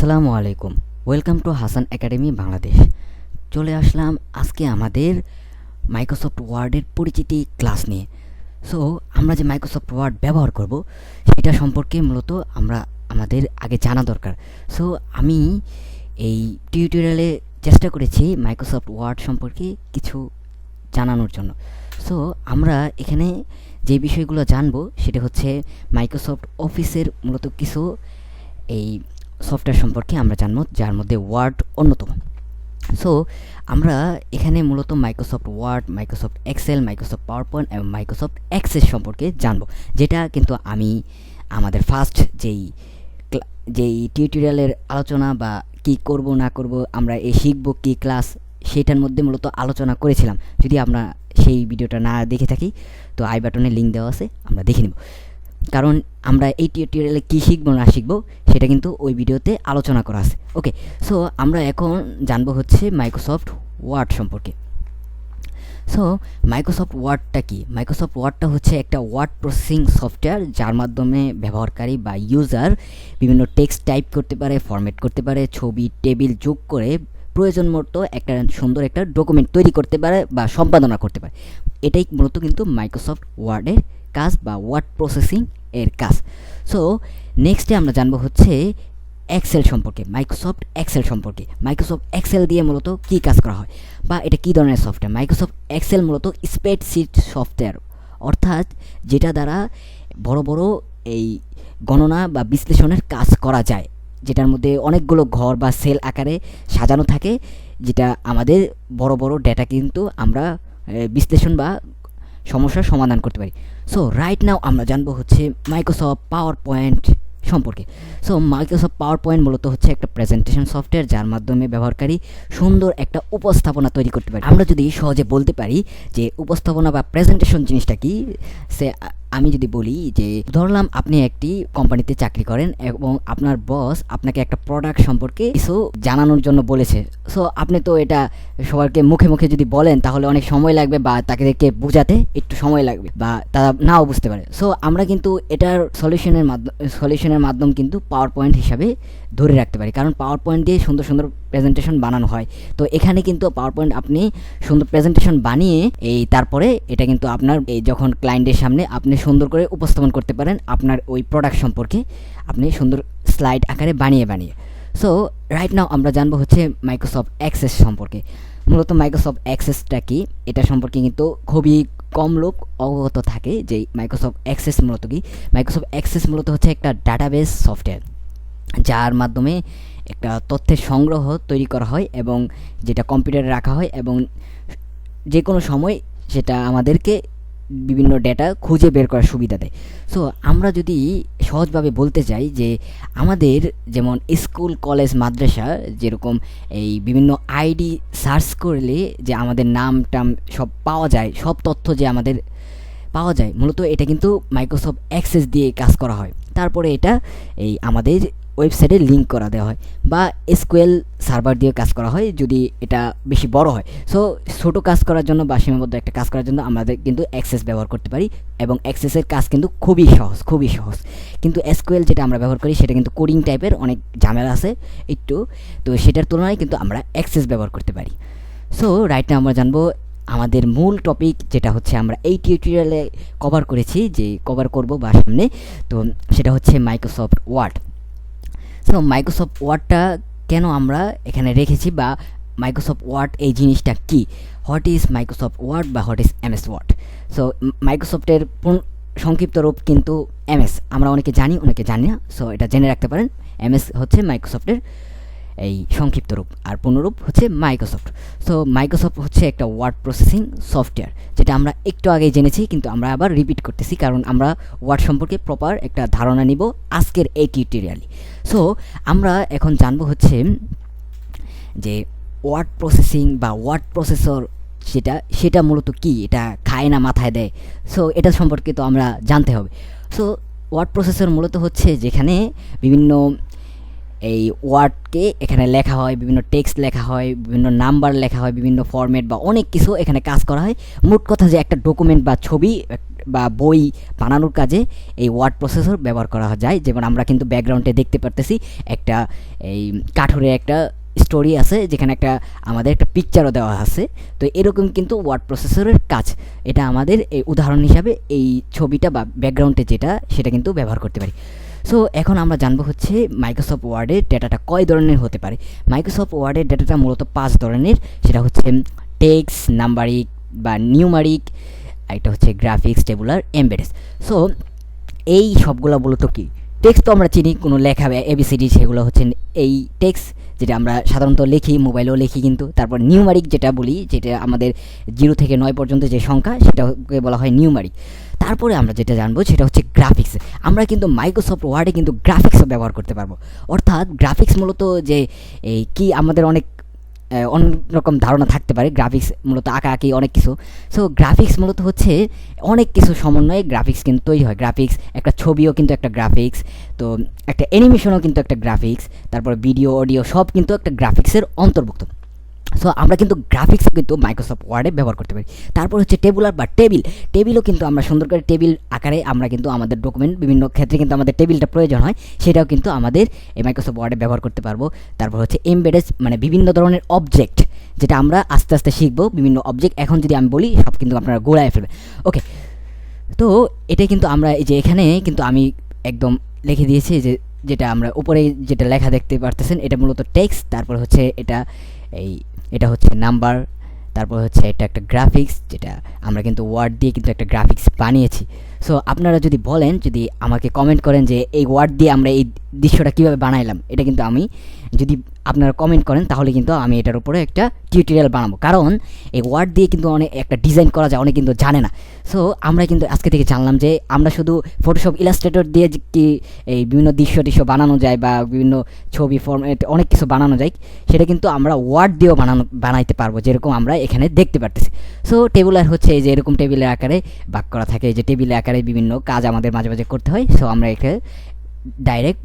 আসসালামু আলাইকুম। Welcome to Hasan academy Bangladesh. চলে আসলাম আজকে আমাদের মাইক্রোসফট ওয়ার্ডের পরিচিতি ক্লাস নিয়ে। সো আমরা যে মাইক্রোসফট ওয়ার্ড ব্যবহার করব সেটা সম্পর্কে মূলত আমাদের আগে জানা দরকার। সো আমি এই টিউটোরিয়ালে চেষ্টা করেছি মাইক্রোসফট ওয়ার্ড সম্পর্কে কিছু জানানোর জন্য। সো আমরা এখানে যে বিষয়গুলো জানবো সেটা হচ্ছে মাইক্রোসফট অফিসের মূলত কিছু এই সফটওয়্যার সম্পর্কে আমরা জানবো, যার মধ্যে ওয়ার্ড অন্যতম। সো আমরা এখানে মূলত Microsoft Word, Microsoft Excel, Microsoft PowerPoint এবং মাইক্রোসফট অ্যাক্সেস সম্পর্কে জানবো, যেটা কিন্তু আমি আমাদের ফার্স্ট যেই টিউটোরিয়ালের আলোচনা বা কি করব না করব, আমরা শিখব কি ক্লাস, সেটার মধ্যে মূলত আলোচনা করেছিলাম। যদি আমরা সেই ভিডিওটা না দেখে থাকি তো আই বাটনে লিঙ্ক দেওয়া আছে, আমরা দেখে নেব। কারণ আমরা এই টিউটোরিয়ালে কী শিখবো না শিখবো সেটা কিন্তু ওই ভিডিওতে আলোচনা করা আছে। ওকে, সো আমরা এখন জানবো হচ্ছে মাইক্রোসফট ওয়ার্ড সম্পর্কে। সো মাইক্রোসফট ওয়ার্ডটা কি? মাইক্রোসফট ওয়ার্ডটা হচ্ছে একটা ওয়ার্ড প্রসেসিং সফটওয়্যার, যার মাধ্যমে ব্যবহারকারী বা ইউজার বিভিন্ন টেক্সট টাইপ করতে পারে, ফরম্যাট করতে পারে, ছবি টেবিল যোগ করে প্রয়োজন মতো একটা সুন্দর একটা ডকুমেন্ট তৈরি করতে পারে বা সম্পাদনা করতে পারে। এটাই মূলত কিন্তু মাইক্রোসফট ওয়ার্ডের কাজ বা ওয়ার্ড প্রসেসিং এর কাজ। সো নেক্সটে আমরা জানবো হচ্ছে এক্সেল সম্পর্কে, মাইক্রোসফট এক্সেল সম্পর্কে। মাইক্রোসফট এক্সেল দিয়ে মূলত কী কাজ করা হয় বা এটা কী ধরনের সফটওয়্যার? মাইক্রোসফট এক্সেল মূলত স্প্রেডশিট সফটওয়্যার, অর্থাৎ যেটা দ্বারা বড় বড় এই গণনা বা বিশ্লেষণের কাজ করা যায়, যেটার মধ্যে অনেকগুলো ঘর বা সেল আকারে সাজানো থাকে, যেটা আমাদের বড় বড় ডেটা কিন্তু আমরা বিশ্লেষণ বা সমস্যার সমাধান করতে পারি। সো রাইট নাও আমরা জানবো হচ্ছে মাইক্রোসফট পাওয়ার পয়েন্ট সম্পর্কে। সো মাইক্রোসফট পাওয়ার পয়েন্ট মূলত হচ্ছে একটা প্রেজেন্টেশন সফটওয়্যার, যার মাধ্যমে ব্যবহারকারী সুন্দর একটা উপস্থাপনা তৈরি করতে পারে। আমরা যদি সহজে বলতে পারি যে উপস্থাপনা বা প্রেজেন্টেশন জিনিসটা কি, আমি যদি বলি যে ধরলাম আপনি একটি কোম্পানিতে চাকরি করেন এবং আপনার বস আপনাকে একটা প্রোডাক্ট সম্পর্কে কিছু জানানোর জন্য বলেছে। সো আপনি তো এটা সবাইকে মুখে মুখে যদি বলেন তাহলে অনেক সময় লাগবে বা তাদেরকে বোঝাতে একটু সময় লাগবে বা তারা নাও বুঝতে পারে। সো আমরা কিন্তু এটার সলিউশনের মাধ্যম কিন্তু পাওয়ার পয়েন্ট হিসাবে ধরে রাখতে পারি, কারণ পাওয়ার পয়েন্ট দিয়ে সুন্দর সুন্দর প্রেজেন্টেশন বানানো হয়। তো এখানে কিন্তু পাওয়ার পয়েন্ট আপনি সুন্দর প্রেজেন্টেশন বানিয়ে তারপরে এটা কিন্তু আপনার যখন ক্লায়েন্টের সামনে আপনি সুন্দর করে উপস্থাপন করতে পারেন আপনার ওই প্রোডাক্ট সম্পর্কে, আপনি সুন্দর স্লাইড আকারে বানিয়ে। সো রাইট নাও আমরা জানবো হচ্ছে মাইক্রোসফট অ্যাক্সেস সম্পর্কে। মূলত মাইক্রোসফট অ্যাক্সেসটা কি এটা সম্পর্কে কিন্তু খুবই কম লোক অবগত থাকে যে মাইক্রোসফট অ্যাক্সেস মূলত কি। মাইক্রোসফট অ্যাক্সেস মূলত হচ্ছে একটা ডাটাবেস সফটওয়্যার, যার মাধ্যমে একটা তথ্যের সংগ্রহ তৈরি করা হয় এবং যেটা কম্পিউটারে রাখা হয় এবং যে কোনো সময় সেটা আমাদেরকে বিভিন্ন ডেটা খুঁজে বের করার সুবিধা দেয়। সো আমরা যদি সহজভাবে বলতে চাই যে আমাদের যেমন স্কুল কলেজ মাদ্রাসা যেরকম এই বিভিন্ন আইডি সার্চ করলে যে আমাদের নাম টাম সব পাওয়া যায়, সব তথ্য যে আমাদের পাওয়া যায়, মূলত এটা কিন্তু মাইক্রোসফট অ্যাক্সেস দিয়ে কাজ করা হয়। তারপরে এটা আমাদের ওয়েবসাইটে লিঙ্ক করা দেওয়া হয় বা এসকিউএল সার্ভার দিয়ে কাজ করা হয় যদি এটা বেশি বড় হয়। সো ছোটো কাজ করার জন্য বা সীমাবদ্ধ একটা কাজ করার জন্য আমাদের কিন্তু অ্যাক্সেস ব্যবহার করতে পারি এবং অ্যাক্সেসের কাজ কিন্তু খুবই সহজ। কিন্তু এসকিউএল যেটা আমরা ব্যবহার করি সেটা কিন্তু কোডিং টাইপের অনেক ঝামেলা আছে একটু, তো সেটার তুলনায় কিন্তু আমরা অ্যাক্সেস ব্যবহার করতে পারি। সো রাইট নাও আমরা জানবো আমাদের মূল টপিক, যেটা হচ্ছে আমরা এই টিউটোরিয়ালে কভার করব বা সামনে, তো সেটা হচ্ছে মাইক্রোসফট ওয়ার্ড। সো মাইক্রোসফট ওয়ার্ডটা কেন আমরা এখানে রেখেছি বা মাইক্রোসফট ওয়ার্ড এই জিনিসটা কি, হোয়াট ইজ মাইক্রোসফট ওয়ার্ড বা what is MS Word. So মাইক্রোসফটের সংক্ষিপ্ত রূপ কিন্তু এমএস, আমরা অনেকে জানি অনেকে জানি না, সো এটা জেনে রাখতে পারেন। এমএস হচ্ছে মাইক্রোসফটের এই সংক্ষিপ্ত রূপ আর পূর্ণরূপ হচ্ছে মাইক্রোসফট। সো মাইক্রোসফট হচ্ছে একটা ওয়ার্ড প্রসেসিং সফটওয়্যার, যেটা আমরা একটু আগেই জেনেছি, কিন্তু আমরা আবার রিপিট করতেছি কারণ আমরা ওয়ার্ড সম্পর্কে প্রপার একটা ধারণা নিব আজকের এই টিউটোরিয়ালে। সো আমরা এখন জানবো হচ্ছে যে ওয়ার্ড প্রসেসিং বা ওয়ার্ড প্রসেসর সেটা মূলত কি, এটা খায় না মাথায় দেয়। সো এটা সম্পর্কে তো আমরা জানতে হবে। সো ওয়ার্ড প্রসেসর মূলত হচ্ছে যেখানে বিভিন্ন এই ওয়ার্ডকে এখানে লেখা হয়, বিভিন্ন টেক্সট লেখা হয়, বিভিন্ন নাম্বার লেখা হয়, বিভিন্ন ফরম্যাট বা অনেক কিছু এখানে কাজ করা হয়। মোট কথা যে একটা ডকুমেন্ট বা ছবি বা বই বানানোর কাজে এই ওয়ার্ড প্রসেসর ব্যবহার করা যায়। যেমন আমরা কিন্তু ব্যাকগ্রাউন্ডে দেখতে পারতেছি একটা এই কাঠুরে একটা স্টোরি আছে, যেখানে একটা আমাদের একটা পিকচারও দেওয়া আছে। তো এরকম কিন্তু ওয়ার্ড প্রসেসরের কাজ, এটা আমাদের এই উদাহরণ হিসাবে এই ছবিটা বা ব্যাকগ্রাউন্ডে যেটা সেটা কিন্তু ব্যবহার করতে পারি। সো এখন আমরা জানবো হচ্ছে মাইক্রোসফট ওয়ার্ডের ডেটাটা কয় ধরনের হতে পারে। মাইক্রোসফট ওয়ার্ডের ডেটাটা মূলত 5 ধরনের, সেটা হচ্ছে টেক্সট, নাম্বারিক বা নিউমারিক, একটা হচ্ছে গ্রাফিক্স, টেবুলার, এমবেডেড। সো এই সবগুলো মূলত কি, টেক্সট তো আমরা চিনি, কোনো লেখা এবিসিডি, সেগুলো হচ্ছে এই টেক্সট যেটা আমরা সাধারণত লিখি, মোবাইলেও লিখি কিন্তু। তারপর নিউমারিক যেটা বলি, যেটা আমাদের 0 থেকে 9 পর্যন্ত যে সংখ্যা, সেটাকে বলা হয় নিউমারিক। তারপরে আমরা যেটা জানবো সেটা হচ্ছে গ্রাফিক্স। আমরা কিন্তু মাইক্রোসফট ওয়ার্ডে কিন্তু গ্রাফিক্সও ব্যবহার করতে পারবো। অর্থাৎ গ্রাফিক্স মূলত যে এই কি আমাদের অনেক অন্যরকম ধারণা থাকতে পারে, গ্রাফিক্স মূলত আঁকাআঁকি অনেক কিছু। সো গ্রাফিক্স মূলত হচ্ছে অনেক কিছু সমন্বয়ে গ্রাফিক্স কিন্তু তৈরি হয়। গ্রাফিক্স একটা ছবিও কিন্তু একটা গ্রাফিক্স, তো একটা অ্যানিমেশনও কিন্তু একটা গ্রাফিক্স, তারপর ভিডিও, অডিও সব কিন্তু একটা গ্রাফিক্সের অন্তর্ভুক্ত। সো আমরা কিন্তু গ্রাফিক্সও কিন্তু মাইক্রোসফট ওয়ার্ডে ব্যবহার করতে পারি। তারপর হচ্ছে টেবুলার বা টেবিলও কিন্তু আমরা সুন্দর করে টেবিল আকারে আমরা কিন্তু আমাদের ডকুমেন্ট বিভিন্ন ক্ষেত্রে কিন্তু আমাদের টেবিলটা প্রয়োজন হয়, সেটাও কিন্তু আমাদের এই মাইক্রোসফট ওয়ার্ডে ব্যবহার করতে পারবো। তারপর হচ্ছে এমবেডেড, মানে বিভিন্ন ধরনের অবজেক্ট, যেটা আমরা আস্তে আস্তে শিখবো। বিভিন্ন অবজেক্ট এখন যদি আমি বলি সব কিন্তু আপনারা গোড়ায় ফেলবেন। ওকে, তো এটাই কিন্তু আমরা এই যে এখানে কিন্তু আমি একদম লিখে দিয়েছি যে যেটা আমরা উপরে যেটা লেখা দেখতে পারতেছেন, এটা মূলত টেক্সট। তারপর হচ্ছে এটা হচ্ছে নাম্বার, তারপর হচ্ছে এটা একটা গ্রাফিক্স, যেটা আমরা কিন্তু ওয়ার্ড দিয়ে কিন্তু একটা গ্রাফিক্স বানিয়েছি। সো আপনারা যদি বলেন, যদি আমাকে কমেন্ট করেন যে এই ওয়ার্ড দিয়ে আমরা এই দৃশ্যটা কীভাবে বানাইলাম, এটা কিন্তু আমি যদি আপনারা কমেন্ট করেন তাহলে কিন্তু আমি এটার উপরে একটা টিউটোরিয়াল বানাবো। কারণ এই ওয়ার্ড দিয়ে কিন্তু অনেক একটা ডিজাইন করা যায়, অনেক কিন্তু জানে না। সো আমরা কিন্তু আজকে থেকে জানলাম যে আমরা শুধু ফটোশপ, ইলাস্ট্রেটর দিয়ে কি এই বিভিন্ন দৃশ্য বানানো যায় বা বিভিন্ন ছবি ফরম্যাট অনেক কিছু বানানো যায়, সেটা কিন্তু আমরা ওয়ার্ড দিয়েও বানাইতে পারবো, যেরকম আমরা এখানে দেখতে পারতেছি। সো টেবুলার হচ্ছে এই যে এরকম টেবিলের আকারে ভাগ করা থাকে, এই যে টেবিলের আকারে বিভিন্ন কাজ আমাদের মাঝে মাঝে করতে হয়। সো আমরা এখানে ডাইরেক্ট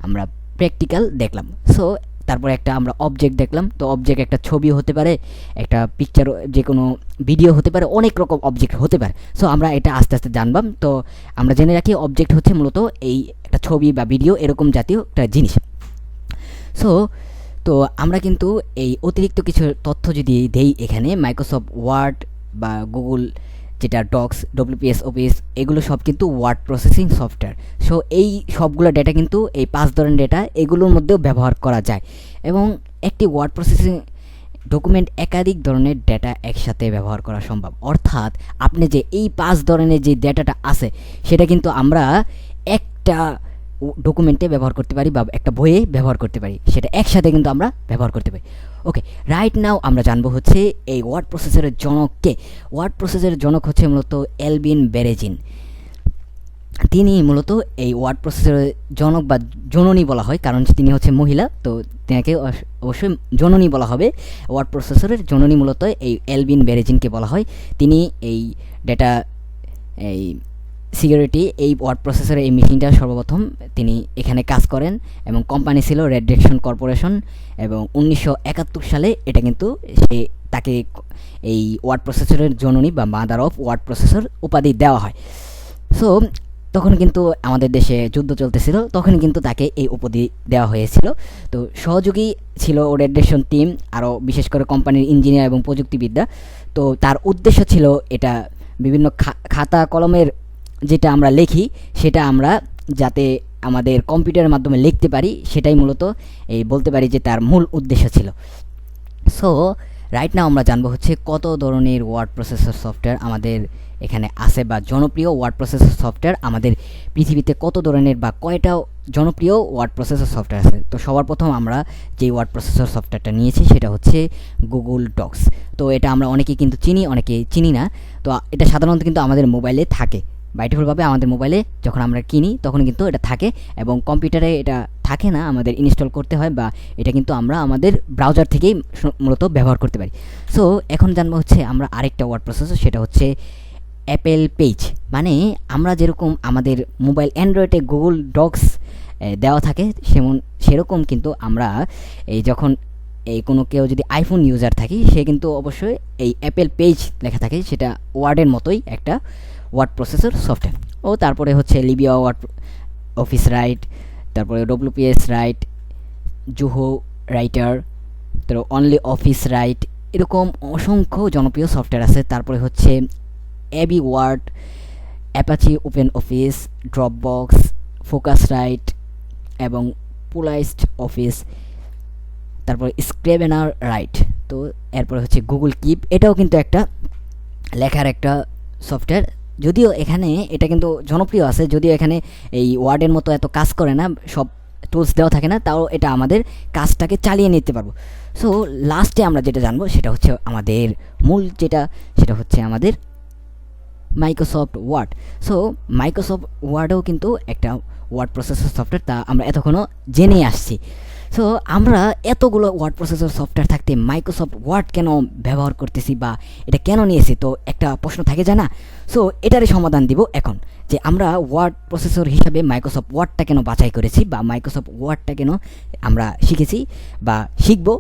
আমরা প্র্যাকটিক্যাল দেখলাম। সো তারপরে একটা আমরা অবজেক্ট দেখলাম। তো অবজেক্ট একটা ছবি হতে পারে, একটা পিকচার, যে কোনো ভিডিও হতে পারে, অনেক রকম অবজেক্ট হতে পারে। সো আমরা এটা আস্তে আস্তে জানবাম। তো আমরা জেনে রাখি অবজেক্ট হচ্ছে মূলত এই একটা ছবি বা ভিডিও এরকম জাতীয় একটা জিনিস। সো তো আমরা কিন্তু এই অতিরিক্ত কিছু তথ্য যদি দেই এখানে, মাইক্রোসফট ওয়ার্ড বা গুগল যেটা ডক্স, ডব্লিউপিএস অফিস, এগুলো সব কিন্তু ওয়ার্ড প্রসেসিং সফটওয়্যার। সো এই সবগুলো ডেটা কিন্তু এই 5 ধরনের ডেটা এগুলোর মধ্যেও ব্যবহার করা যায়। এবং একটি ওয়ার্ড প্রসেসিং ডকুমেন্ট একাধিক ধরনের ডেটা একসাথে ব্যবহার করা সম্ভব। অর্থাৎ আপনি যে এই 5 ধরনের যে ডেটাটা আছে, সেটা কিন্তু আমরা একটা ডকুমেন্টে ব্যবহার করতে পারি বা একটা বইয়ে ব্যবহার করতে পারি, সেটা একসাথে কিন্তু আমরা ব্যবহার করতে পারি। ওকে, রাইট নাও আমরা জানবো হচ্ছে এই ওয়ার্ড প্রসেসরের জনককে। ওয়ার্ড প্রসেসরের জনক হচ্ছে মূলত এলভিন বেরেজিন। তিনি মূলত এই ওয়ার্ড প্রসেসরের জনক বা জননী বলা হয়, কারণ তিনি হচ্ছে মহিলা, তো তাকে অবশ্যই জননী বলা হবে। ওয়ার্ড প্রসেসরের জননী মূলত এই এলভিন বেরেজিনকে বলা হয়। তিনি এই ডেটা এই সিকিউরিটি, এই ওয়ার্ড প্রসেসরের এই মেশিনটা সর্বপ্রথম তিনি এখানে কাজ করেন, এবং কোম্পানি ছিল রেডডিরেকশন কর্পোরেশন। এবং 1971 সালে এটা কিন্তু তাকে এই ওয়ার্ড প্রসেসরের জননী বা মাদার অফ ওয়ার্ড প্রসেসর উপাধি দেওয়া হয়। সো তখন কিন্তু আমাদের দেশে যুদ্ধ চলতেছিল, তখন কিন্তু তাকে এই উপাধি দেওয়া হয়েছিল। তো সহযোগী ছিল রেডডিরেকশন টিম, আরও বিশেষ করে কোম্পানির ইঞ্জিনিয়ার এবং প্রযুক্তিবিদ্যা। তো তার উদ্দেশ্য ছিল এটা বিভিন্ন খাতা কলমের যেটা আমরা লিখি, সেটা আমরা যাতে আমাদের কম্পিউটারের মাধ্যমে লিখতে পারি, সেটাই মূলত এই বলতে পারি যে তার মূল উদ্দেশ্য ছিল। সো রাইট নাও আমরা জানবো হচ্ছে কত ধরনের ওয়ার্ড প্রসেসর সফটওয়্যার আমাদের এখানে আছে, বা জনপ্রিয় ওয়ার্ড প্রসেসর সফটওয়্যার আমাদের পৃথিবীতে কত ধরনের বা কয়টা জনপ্রিয় ওয়ার্ড প্রসেসর সফটওয়্যার আছে। তো সবার প্রথম আমরা যে ওয়ার্ড প্রসেসর সফটওয়্যারটা নিয়েছি সেটা হচ্ছে গুগল ডক্স। তো এটা আমরা অনেকেই কিন্তু চিনি, অনেকে চিনি না। তো এটা সাধারণত কিন্তু আমাদের মোবাইলে থাকে, বাই ডিফল্টভাবে আমাদের মোবাইলে যখন আমরা কিনি তখন কিন্তু এটা থাকে, এবং কম্পিউটারে এটা থাকে না, আমাদের ইনস্টল করতে হয়, বা এটা কিন্তু আমরা আমাদের ব্রাউজার থেকেই মূলত ব্যবহার করতে পারি। সো এখন জানবো হচ্ছে আমরা আরেকটা ওয়ার্ড প্রসেসর, সেটা হচ্ছে অ্যাপেল পেজ। মানে আমরা যেরকম আমাদের মোবাইল অ্যান্ড্রয়েডে গুগল ডক্স দেওয়া থাকে, সেরকম কিন্তু আমরা এই যখন এই কোনো কেউ যদি আইফোন ইউজার থাকি, সে কিন্তু অবশ্যই এই অ্যাপেল পেজ লেখা থাকে, সেটা ওয়ার্ডের মতোই একটা ওয়ার্ড প্রসেসর সফটওয়্যার। ও তারপরে হচ্ছে লিবিয়া ওয়ার্ড অফিস রাইট, তারপরে ডব্লিউপিএস রাইট, জুহো রাইটার, তারপর অনলি অফিস রাইট, এরকম অসংখ্য জনপ্রিয় সফটওয়্যার আছে। তারপরে হচ্ছে AbiWord, Apache Open Office, Dropbox, Focus write এবং পোলাইজড অফিস, তারপরে স্ক্রেভেনার রাইট। তো এরপরে হচ্ছে গুগল কিপ, এটাও কিন্তু একটা লেখার একটা সফটওয়্যার, যদিও এখানে এটা কিন্তু জনপ্রিয় আছে, যদিও এখানে এই ওয়ার্ডের মতো এত কাজ করে না, সব টুলস দেওয়া থাকে না, তাও এটা আমাদের কাজটাকে চালিয়ে নিতে পারবো। সো লাস্টে আমরা যেটা জানবো সেটা হচ্ছে আমাদের মূল যেটা, সেটা হচ্ছে আমাদের মাইক্রোসফট ওয়ার্ড। সো মাইক্রোসফট ওয়ার্ডেও কিন্তু একটা ওয়ার্ড প্রসেসর সফটওয়্যার, তা আমরা এতক্ষণও জেনে আসছি। সো আমরা এতগুলো ওয়ার্ড প্রসেসর সফটওয়্যার থাকতে মাইক্রোসফট ওয়ার্ড কেন ব্যবহার করতেছি বা এটা কেন নিয়েছি, তো একটা প্রশ্ন থাকে যায় না। সো এটারই সমাধান দিব এখন, যে আমরা ওয়ার্ড প্রসেসর হিসাবে মাইক্রোসফট ওয়ার্ডটা কেন বাছাই করেছি বা মাইক্রোসফট ওয়ার্ডটা কেন আমরা শিখেছি বা শিখবো,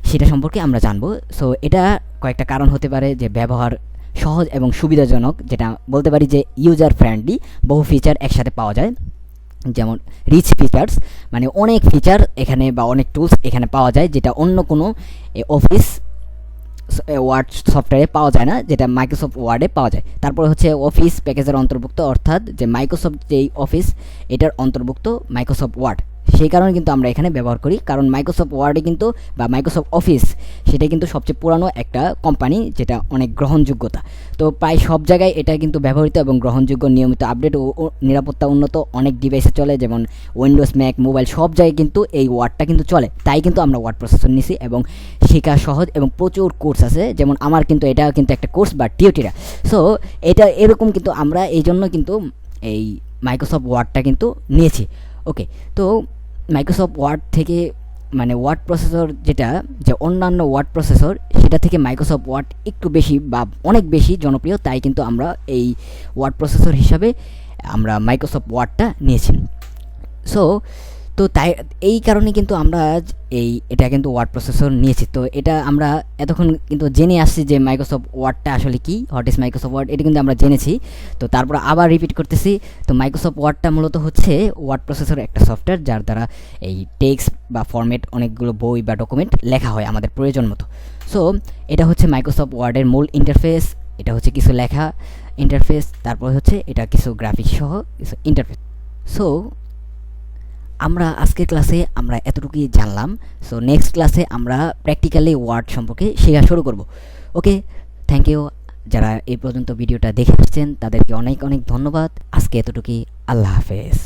সেটা সম্পর্কে আমরা জানবো। সো এটা কয়েকটা কারণ হতে পারে, যে ব্যবহার সহজ এবং সুবিধাজনক, যেটা বলতে পারি যে ইউজার ফ্রেন্ডলি, বহু ফিচার একসাথে পাওয়া যায়, যেমন রিচ ফিচার্স, মানে অনেক ফিচার এখানে বা অনেক টুলস এখানে পাওয়া যায়, যেটা অন্য কোনো অফিস ওয়ার্ড সফটওয়্যারে পাওয়া যায় না, যেটা মাইক্রোসফট ওয়ার্ডে পাওয়া যায়। তারপরে হচ্ছে অফিস প্যাকেজের অন্তর্ভুক্ত, অর্থাৎ যে মাইক্রোসফট যেই অফিস এটার অন্তর্ভুক্ত মাইক্রোসফট ওয়ার্ড, সেই কারণে কিন্তু আমরা এখানে ব্যবহার করি, কারণ মাইক্রোসফট ওয়ার্ডে কিন্তু বা মাইক্রোসফট অফিস সেটা কিন্তু সবচেয়ে পুরানো একটা কোম্পানি, যেটা অনেক গ্রহণযোগ্যতা। তো প্রায় সব জায়গায় এটা কিন্তু ব্যবহৃত এবং গ্রহণযোগ্য, নিয়মিত আপডেট ও নিরাপত্তা উন্নত, অনেক ডিভাইসে চলে, যেমন উইন্ডোজ, ম্যাক, মোবাইল, সব জায়গায় কিন্তু এই ওয়ার্ডটা কিন্তু চলে। তাই কিন্তু আমরা ওয়ার্ড প্রসেসর নিছি এবং শেখা সহজ এবং প্রচুর কোর্স আছে, যেমন আমার কিন্তু এটা কিন্তু একটা কোর্স বা টিউটোরিয়াল। সো এটা এরকম কিন্তু আমরা এই জন্য কিন্তু এই মাইক্রোসফট ওয়ার্ডটা কিন্তু নিয়েছি। ওকে, তো মাইক্রোসফট ওয়ার্ড থেকে মানে ওয়ার্ড প্রসেসর যেটা, যে অন্যান্য ওয়ার্ড প্রসেসর সেটা থেকে মাইক্রোসফট ওয়ার্ড একটু বেশি বা অনেক বেশি জনপ্রিয়, তাই কিন্তু আমরা এই ওয়ার্ড প্রসেসর হিসাবে আমরা মাইক্রোসফট ওয়ার্ডটা নিয়েছি। সো তো তাই এই কারণে কিন্তু আমরা এটা কিন্তু ওয়ার্ড প্রসেসর নিয়েছি। তো এটা আমরা এতক্ষণ কিন্তু জেনে আসছি যে মাইক্রোসফট ওয়ার্ডটা আসলে কি, হোয়াট ইজ মাইক্রোসফট ওয়ার্ড, এটা কিন্তু আমরা জেনেছি। তো তারপর আবার রিপিট করতেছি, তো মাইক্রোসফট ওয়ার্ডটা মূলত হচ্ছে ওয়ার্ড প্রসেসর একটা সফটওয়্যার, যার দ্বারা এই টেক্সট বা ফরম্যাট, অনেকগুলো বই বা ডকুমেন্ট লেখা হয় আমাদের প্রয়োজন মতো। সো এটা হচ্ছে মাইক্রোসফট ওয়ার্ডের মূল ইন্টারফেস, এটা হচ্ছে কিছু লেখা ইন্টারফেস, তারপর হচ্ছে এটা কিছু গ্রাফিক্স সহ কিছু ইন্টারফেস। সো আমরা আজকের ক্লাসে আমরা এতটুকুই জানলাম। সো নেক্সট ক্লাসে আমরা প্র্যাকটিক্যালি ওয়ার্ড সম্পর্কে শেখা শুরু করব। ওকে, থ্যাংক ইউ। যারা এই পর্যন্ত ভিডিওটা দেখে আসছেন তাদেরকে অনেক অনেক ধন্যবাদ। আজকে এতটুকুই, আল্লাহ হাফেজ।